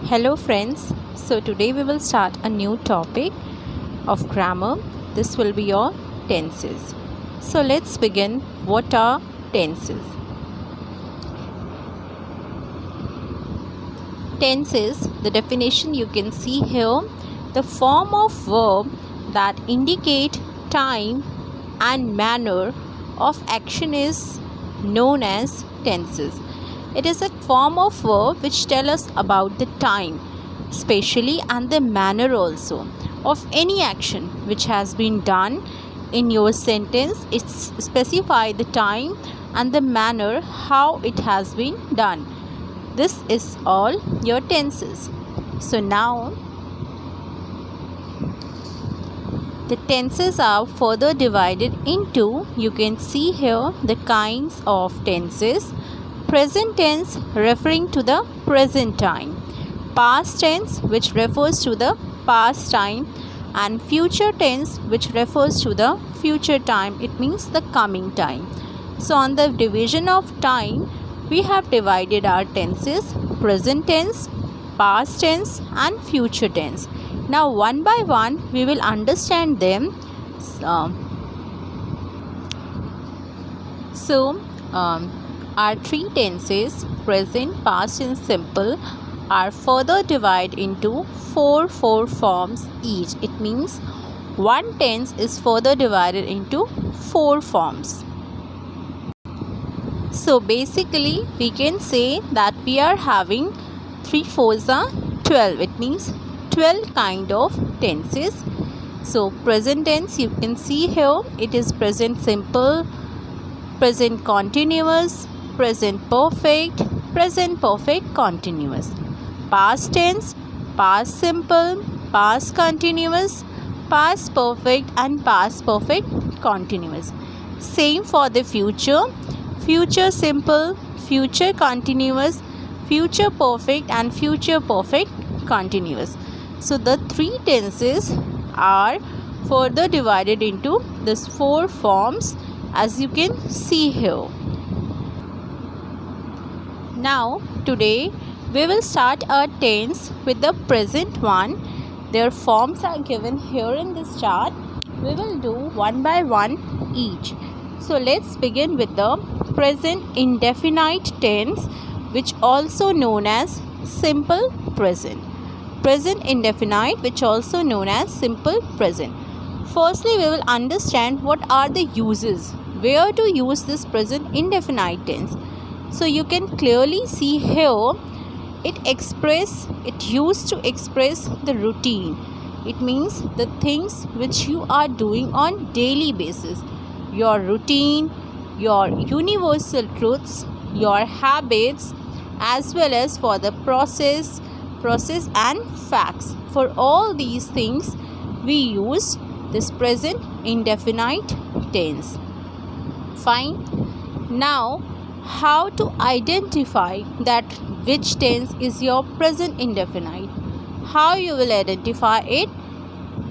Hello friends, so today we will start a new topic of grammar. This will be your tenses. So let's begin. What are tenses? Tenses, the definition you can see here, the form of verb that indicate time and manner of action is known as tenses. It is a form of verb which tell us about the time, spatially, and the manner also of any action which has been done in your sentence. It specify the time and the manner how it has been done. This is all your tenses. So now the tenses are further divided into, you can see here the kinds of tenses. Present tense referring to the present time, past tense which refers to the past time, and future tense which refers to the future time, it means the coming time. So on the division of time, we have divided our tenses: present tense, past tense and future tense. Now one by one we will understand them. Our three tenses, present, past and simple, are further divided into four forms each. It means one tense is further divided into four forms. So basically we can say that we are having 3 4s are 12. It means 12 kind of tenses. So present tense, you can see here, it is present simple, present continuous, present perfect continuous. Past tense, past simple, past continuous, past perfect and past perfect continuous. Same for the future: future simple, future continuous, future perfect and future perfect continuous. So the three tenses are further divided into these four forms, as you can see here. Now today we will start our tense with the present one. Their forms are given here in this chart. We will do one by one each. So let's begin with the present indefinite tense, which also known as simple present. Present indefinite, which also known as simple present. Firstly, we will understand what are the uses, where to use this present indefinite tense. So you can clearly see here, it used to express the routine. It means the things which you are doing on daily basis, your routine, your universal truths, your habits, as well as for the process and facts. For all these things we use this present indefinite tense. Fine. Now how to identify that which tense is your present indefinite? How you will identify it?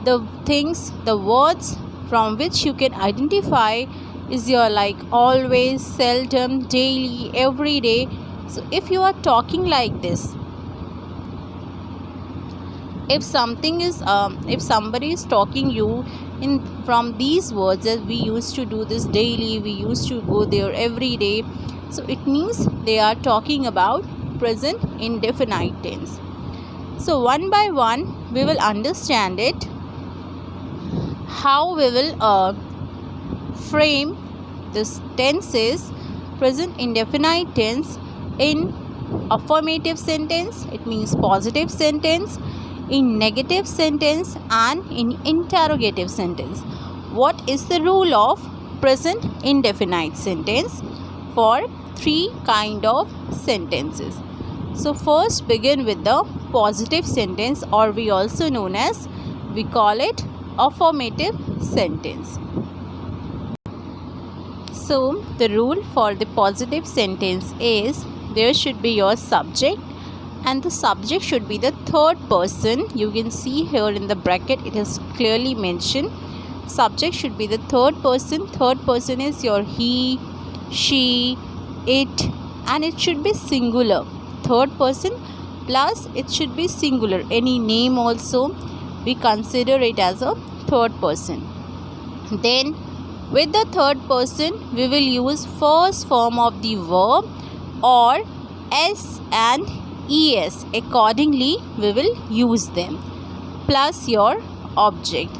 The things, the words from which you can identify is your like always, seldom, daily, every day. So if you are talking like this, if somebody is talking you in from these words, that we used to do this daily, we used to go there every day, so it means they are talking about present indefinite tense. So one by one we will understand it, how we will frame this tenses, present indefinite tense, in affirmative sentence, it means positive sentence, in negative sentence and in interrogative sentence. What is the rule of present indefinite sentence for three kind of sentences? So first begin with the positive sentence, or we also known as, we call it affirmative sentence. So the rule for the positive sentence is, there should be your subject, and the subject should be the third person. You can see here in the bracket it is clearly mentioned. Subject should be the third person. Third person is your he, she, it, and it should be singular. Third person plus it should be singular. Any name also we consider it as a third person. Then with the third person we will use first form of the verb or s and es. Accordingly we will use them plus your object.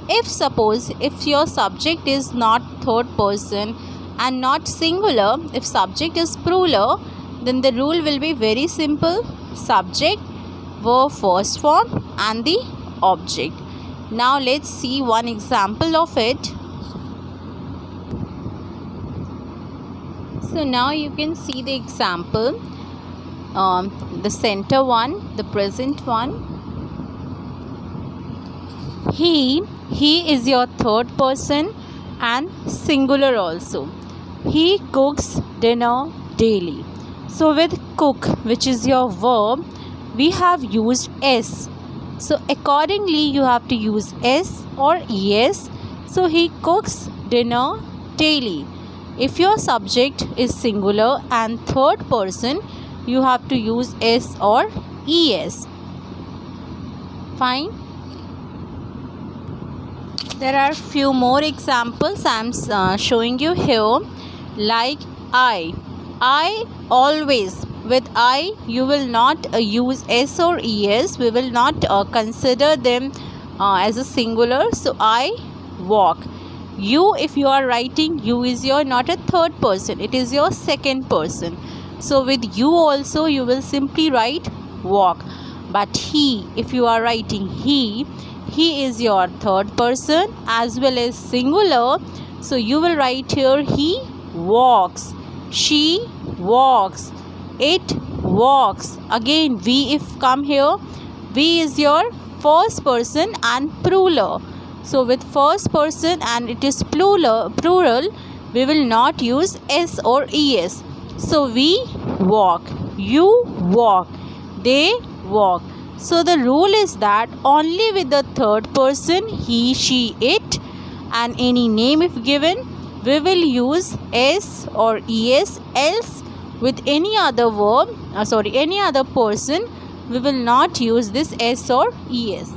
If suppose if your subject is not third person and not singular, if subject is plural, then the rule will be very simple: subject, verb first form and the object. Now let's see one example of it. So now you can see the example, the center one, the present one. He is your third person and singular also. He cooks dinner daily. So with cook, which is your verb, we have used s. So accordingly you have to use s or es. So he cooks dinner daily. If your subject is singular and third person, you have to use s or es. Fine. There are few more examples I am showing you here, like I always. With I you will not use s or es. We will not consider them as a singular. So I walk. You, if you are writing, you is your not a third person, it is your second person. So with you also you will simply write walk. But he, if you are writing he is your third person as well as singular. So you will write here he walks, she walks, it walks. Again we, if come here, we is your first person and plural. So with first person and it is plural, we will not use s or es. So we walk, you walk, they walk. So the rule is that only with the third person, he, she, it, and any name if given, we will use s or es. Else with any other verb, any other person, we will not use this s or es.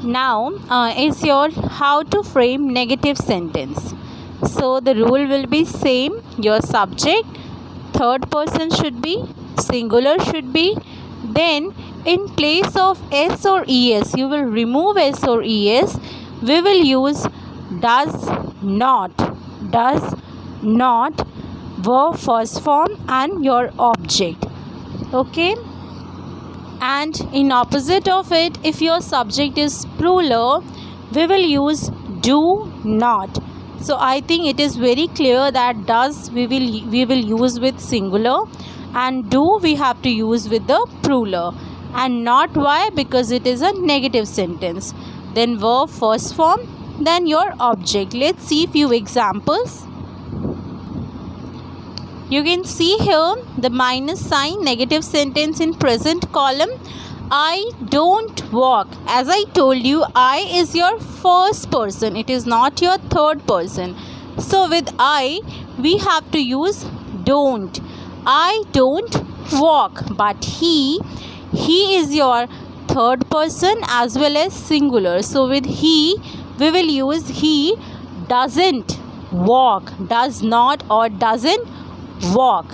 Now is your how to frame negative sentence. So the rule will be same. Your subject, third person should be, singular should be. Then in place of s or es, you will remove s or es. We will use does not, verb first form and your object. Okay. And in opposite of it, if your subject is plural, we will use do not. So I think it is very clear that does we will use with singular and do we have to use with the plural. And not, why? Because it is a negative sentence. Then verb first form, then your object. Let's see few examples. You can see here the minus sign, negative sentence in present column. I don't walk. As I told you, I is your first person. It is not your third person. So with I, we have to use don't. I don't walk. But he is your third person as well as singular. So with he, we will use he doesn't walk. Does not or doesn't walk.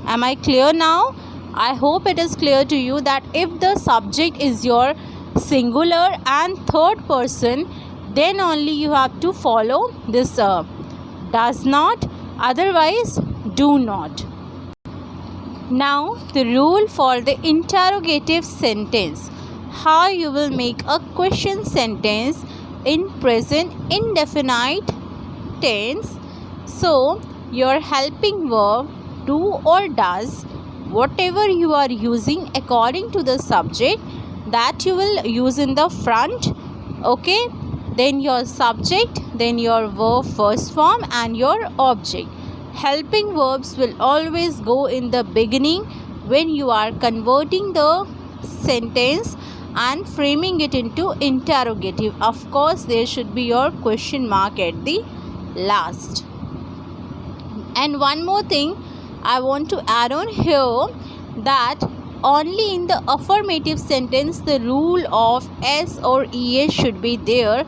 Am I clear now? I hope it is clear to you that if the subject is your singular and third person, then only you have to follow this does not, otherwise do not. Now the rule for the interrogative sentence. How you will make a question sentence in present indefinite tense. So your helping verb do or does, whatever you are using according to the subject, that you will use in the front. Okay, then your subject, then your verb first form and your object. Helping verbs will always go in the beginning when you are converting the sentence and framing it into interrogative. Of course there should be your question mark at the last. And one more thing, I want to add on here that only in the affirmative sentence the rule of S or ES should be there,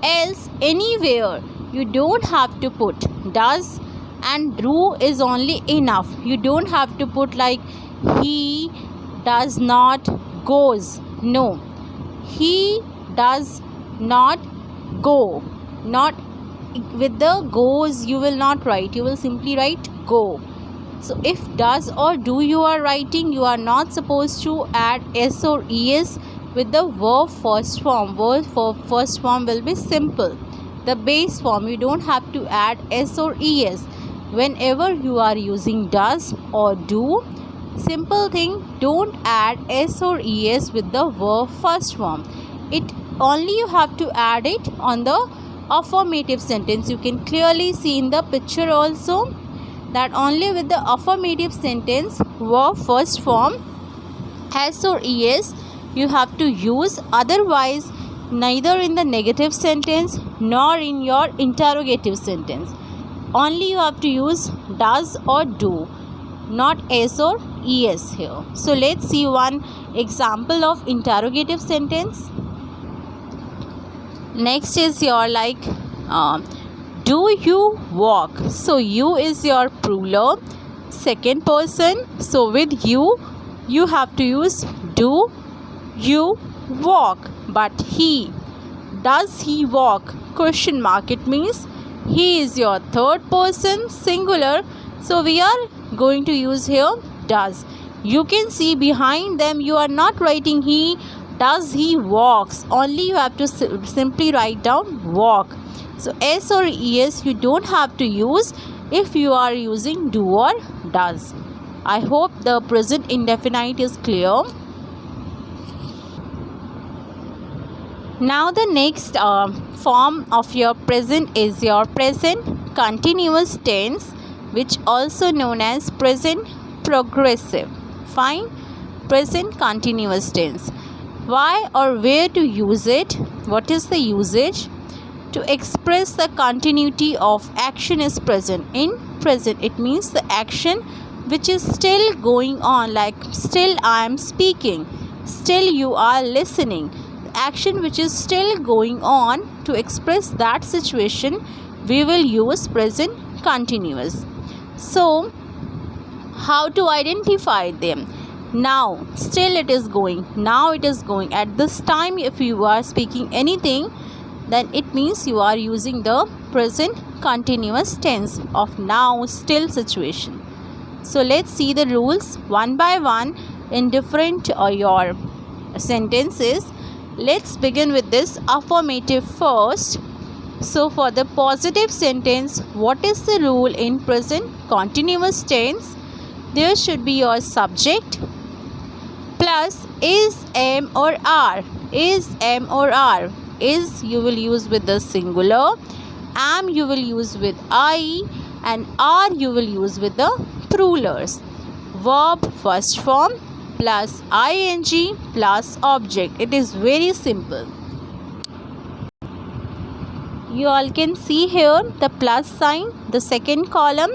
else anywhere you don't have to put does and do is only enough. You don't have to put like he does not goes. No, he does not go. Not with the goes you will not write, you will simply write go. So if does or do you are writing, you are not supposed to add S or ES with the verb first form. Verb for first form will be simple. The base form you don't have to add S or ES. Whenever you are using does or do, simple thing, don't add S or ES with the verb first form. It only you have to add it on the affirmative sentence. You can clearly see in the picture also that only with the affirmative sentence verb first form S or ES you have to use, otherwise neither in the negative sentence nor in your interrogative sentence. Only you have to use does or do, not S or ES here. So let's see one example of interrogative sentence. Next is your do you walk? So you is your plural, second person. So with you have to use do you walk. But he, does he walk? Question mark. It means he is your third person singular. So we are going to use here does. You can see behind them you are not writing he, does he walks. Only you have to simply write down walk. So S or ES you don't have to use if you are using do or does. I hope the present indefinite is clear. Now the next form of your present is your present continuous tense, which also known as present progressive. Fine. Present continuous tense. Why or where to use it? What is the usage? To express the continuity of action is present. In present it means the action which is still going on, like still I am speaking, still you are listening. The action which is still going on, to express that situation we will use present continuous. So how to identify them? Now still it is going, now it is going. At this time if you are speaking anything, then it means you are using the present continuous tense of now still situation. So let's see the rules one by one in different your sentences. Let's begin with this affirmative first. So for the positive sentence, what is the rule in present continuous tense? There should be your subject plus is, am or are. Is, am or are. Is you will use with the singular, am you will use with I, and are you will use with the plurals. Verb first form plus ing plus object. It is very simple. You all can see here the plus sign, the second column.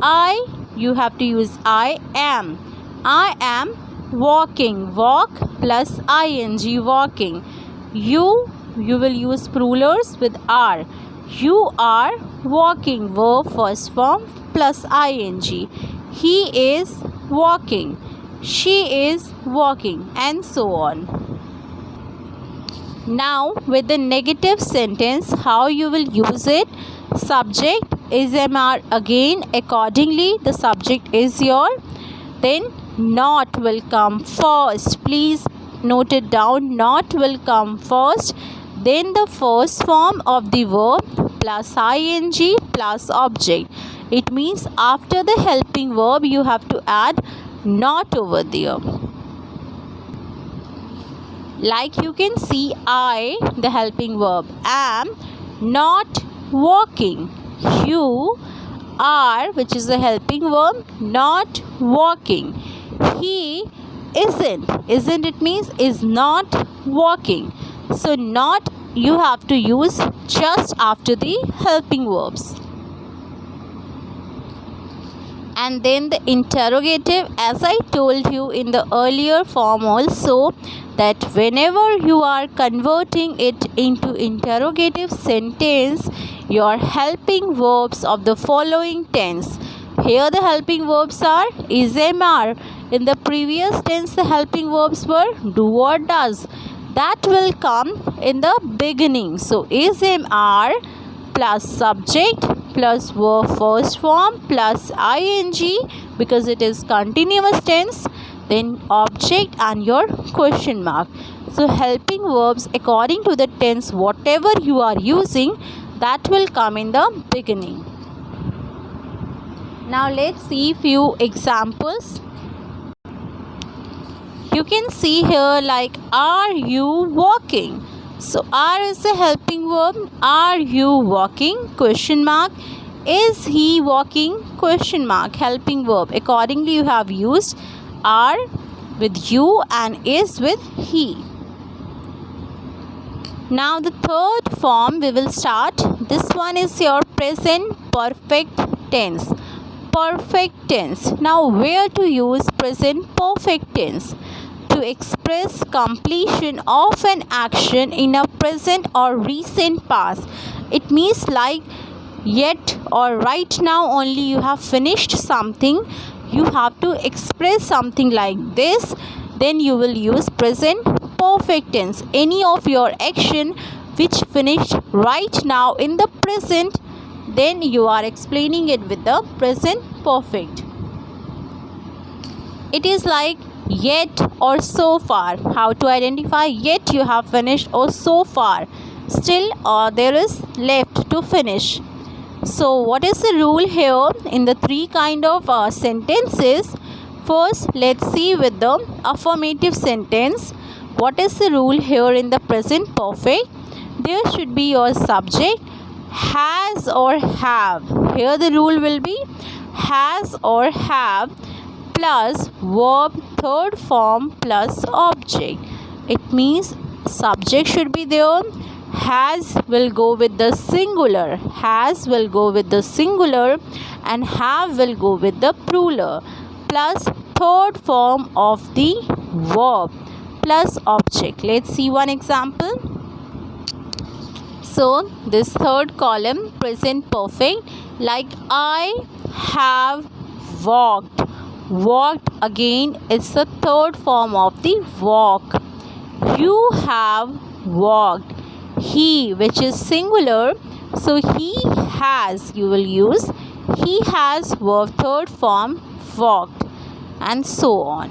I, you have to use I am. I am walking. Walk plus ing, walking. You will use plurals with are. You are walking. Verb first form plus ing. He is walking. She is walking, and so on. Now with the negative sentence, how you will use it? Subject is, am, are. Again accordingly the subject is your. Then not will come first. Please note it down. Not will come first. Then the first form of the verb plus ing plus object. It means after the helping verb you have to add not over there. Like you can see, I, the helping verb, am not walking. You are, which is the helping verb, not walking. He isn't. Isn't it means is not walking. So not you have to use just after the helping verbs. And then the interrogative, as I told you in the earlier form also, that whenever you are converting it into interrogative sentence, your helping verbs of the following tense. Here the helping verbs are is, am, are. In the previous tense the helping verbs were do or does. That will come in the beginning. So is, am, are plus subject plus verb first form plus ing because it is continuous tense, then object and your question mark. So helping verbs according to the tense whatever you are using, that will come in the beginning. Now let's see few examples. You can see here like are you walking? So are is a helping verb. Are you walking? Question mark. Is he walking? Question mark. Helping verb. Accordingly you have used are with you and is with he. Now the third form we will start. This one is your present perfect tense. Perfect tense. Now where to use present perfect tense? To express completion of an action in a present or recent past. It means like yet or right now only you have finished something, you have to express something like this, then you will use present perfect tense. Any of your action which finished right now in the present, then you are explaining it with the present perfect. It is like yet or so far. How to identify? Yet you have finished or so far still or there is left to finish. So what is the rule here in the three kind of sentences? First let's see with the affirmative sentence. What is the rule here in the present perfect? There should be your subject has or have. Here the rule will be has or have plus verb third form plus object. It means subject should be there. Has will go with the singular. Has will go with the singular and have will go with the plural. Plus third form of the verb plus object. Let's see one example. So this third column present perfect, like I have walked. Walked again is the third form of the walk. You have walked. He, which is singular, so he has, you will use he has verb third form walked, and so on.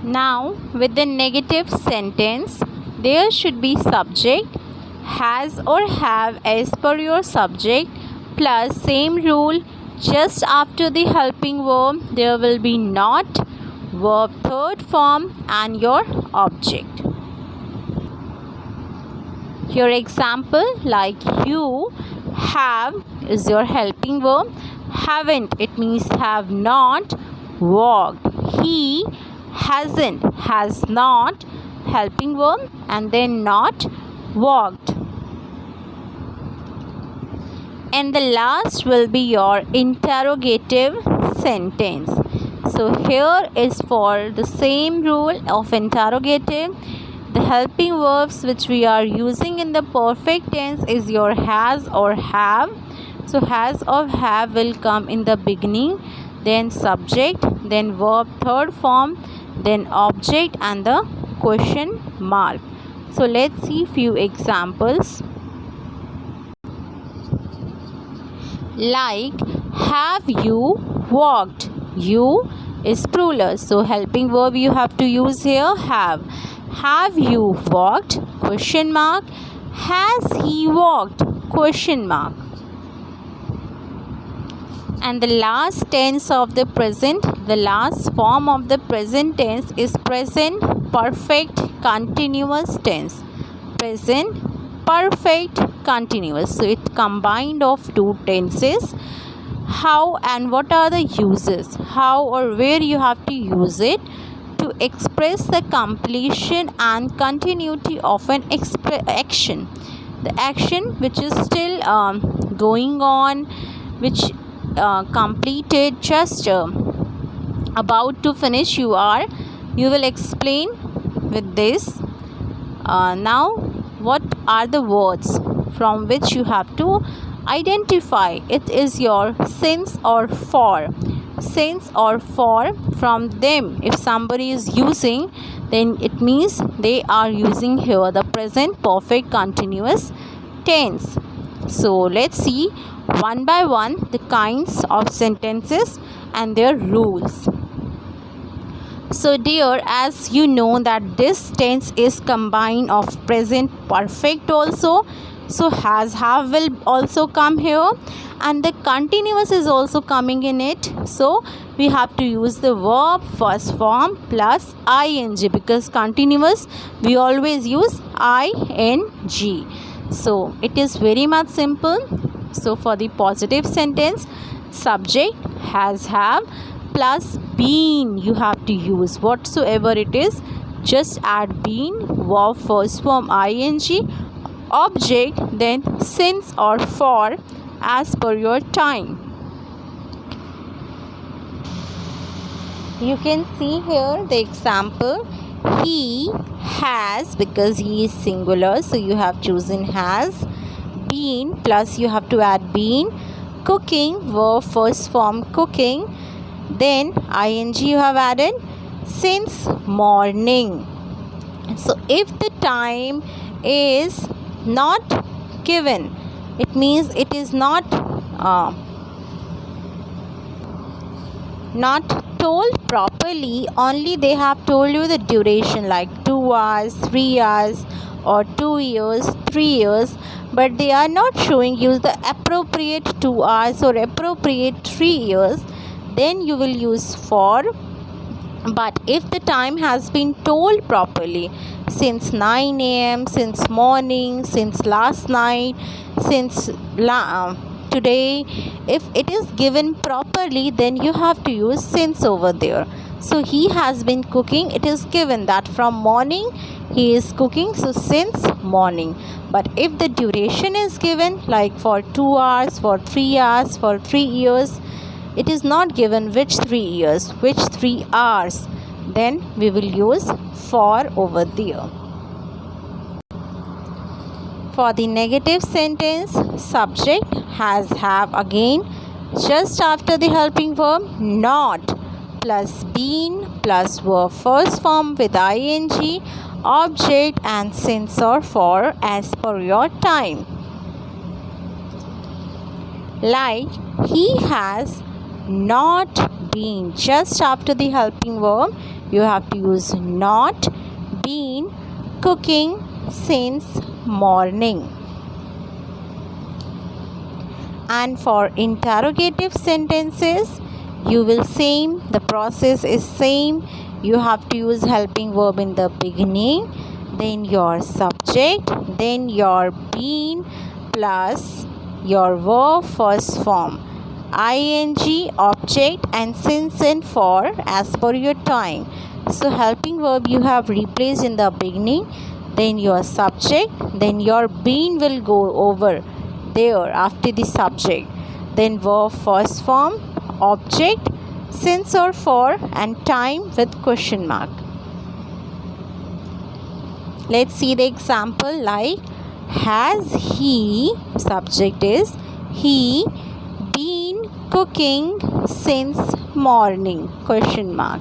Now with the negative sentence, there should be subject has or have as per your subject plus same rule. Just after the helping verb there will be not, verb third form and your object. Your example like you have is your helping verb. Haven't, it means have not walked. He hasn't, has not, helping verb and then not walked. And the last will be your interrogative sentence. So here is for the same rule of interrogative. The helping verbs which we are using in the perfect tense is your has or have. So has or have will come in the beginning, then subject, then verb third form, then object and the question mark. So let's see few examples. Like have you walked? You is plural, so helping verb you have to use here have. Have you walked? Question mark. Has he walked? Question mark. And the last tense of the present, the last form of the present tense is present perfect continuous tense. Present perfect continuous. So it combined of two tenses. How and what are the uses? How or where you have to use it? To express the completion and continuity of an action. The action which is still going on, which completed, just about to finish, you will explain with this. Now, what are the words from which you have to identify? It is your since or for. Since or for, from them, if somebody is using, then it means they are using here the present perfect continuous tense. So let's see one by one the kinds of sentences and their rules. So dear, as you know that this tense is combined of present perfect also, so has, have will also come here, and the continuous is also coming in it. So we have to use the verb first form plus ing, because continuous we always use ing. So it is very much simple. So for the positive sentence, subject has, have plus been you have to use, whatsoever it is, just add been, verb first form ing, object then since or for as per your time. You can see here the example. He has, because he is singular, so you have chosen has. Been plus you have to add been. Cooking, verb first form cooking, then ing you have added. Since morning. So if the time is not given, it means it is not told properly, only they have told you the duration like 2 hours, 3 hours or 2 years, 3 years, but they are not showing you the appropriate 2 hours or appropriate 3 years, then you will use for. But if the time has been told properly, since 9 a.m., since morning, since last night, since today, if it is given properly, then you have to use since over there. So he has been cooking, it is given that from morning he is cooking, so since morning. But if the duration is given like for 2 hours, for 3 hours, for 3 years, it is not given which 3 years, which 3 hours, then we will use for over there. For the negative sentence, subject has, have again, just after the helping verb not plus been plus verb first form with ing, object and since or for as per your time. Like he has not been, just after the helping verb you have to use not been cooking since morning. And for interrogative sentences, you will same, the process is same. You have to use helping verb in the beginning, then your subject, then your been plus your verb first form ing, object and since and for as per your time. So helping verb you have replaced in the beginning, then your subject, then your been will go over there after the subject, then verb first form, object, since or for and time with question mark. Let's see the example. Like has he, subject is he, been cooking since morning, question mark.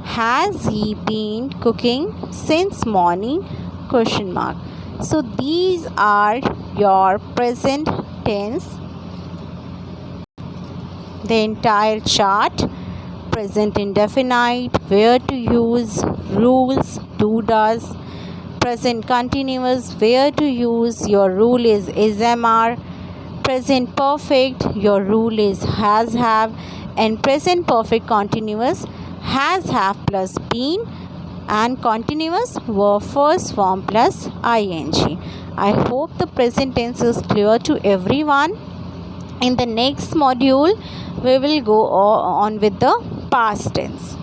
Has he been cooking since morning, question mark. So these are your present tense. The entire chart, present indefinite, where to use, rules, do, does, present continuous, where to use, your rule is MR, present perfect, your rule is has, have, and present perfect continuous, has, have plus been, and continuous verb first form plus ing. I hope the present tense is clear to everyone. In the next module, we will go on with the past tense.